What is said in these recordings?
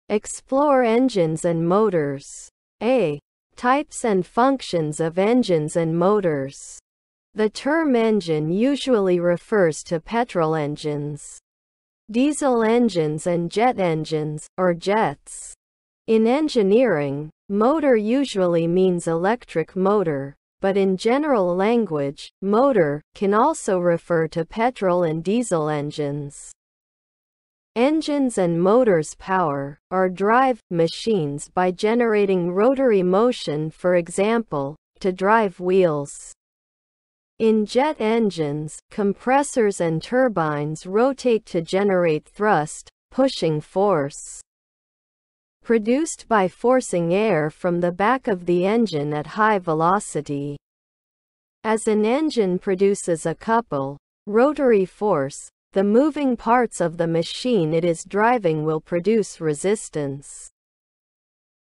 Explore engines and motors. A. Types and functions of engines and motors. The term engine usually refers to petrol engines, diesel engines and jet engines, or jets. In engineering, motor usually means electric motor, but in general language, motor can also refer to petrol and diesel engines. Engines and motors power or drive machines by generating rotary motion, for example, to drive wheels. In jet engines, compressors and turbines rotate to generate thrust, pushing force, produced by forcing air from the back of the engine at high velocity. As an engine produces a couple rotary force, the moving parts of the machine it is driving will produce resistance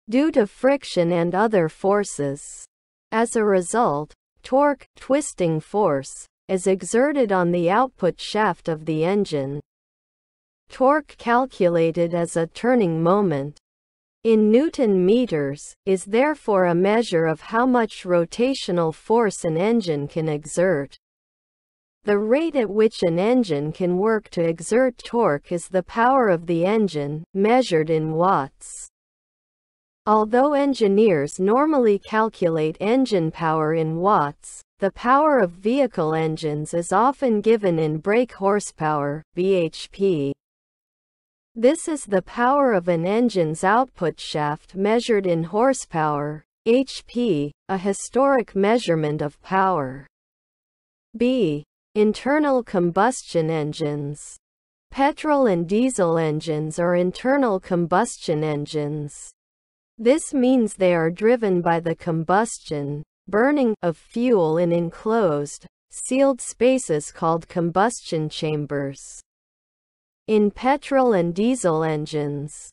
due to friction and other forces. As a result, torque, twisting force, is exerted on the output shaft of the engine. Torque, calculated as a turning moment in Newton meters, is therefore a measure of how much rotational force an engine can exert. The rate at which an engine can work to exert torque is the power of the engine, measured in watts. Although engineers normally calculate engine power in watts, the power of vehicle engines is often given in brake horsepower, bhp. This is the power of an engine's output shaft measured in horsepower, HP, a historic measurement of power. B. Internal combustion engines. Petrol and diesel engines are internal combustion engines. This means they are driven by the combustion, burning, of fuel in enclosed, sealed spaces called combustion chambers. In petrol and diesel engines,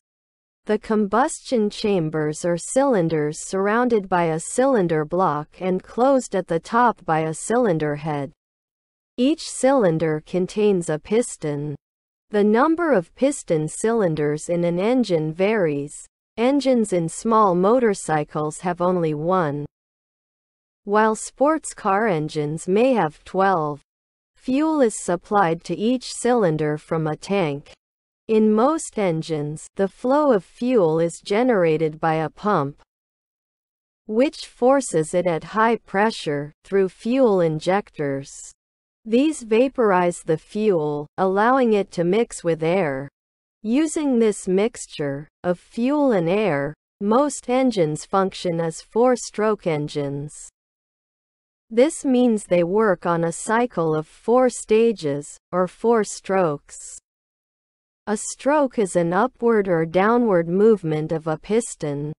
the combustion chambers are cylinders surrounded by a cylinder block and closed at the top by a cylinder head. Each cylinder contains a piston. The number of piston cylinders in an engine varies. Engines in small motorcycles have only one, while sports car engines may have 12. Fuel is supplied to each cylinder from a tank. In most engines, the flow of fuel is generated by a pump, which forces it at high pressure through fuel injectors. These vaporize the fuel, allowing it to mix with air. Using this mixture of fuel and air, most engines function as four-stroke engines. This means they work on a cycle of 4 stages, or 4 strokes. A stroke is an upward or downward movement of a piston.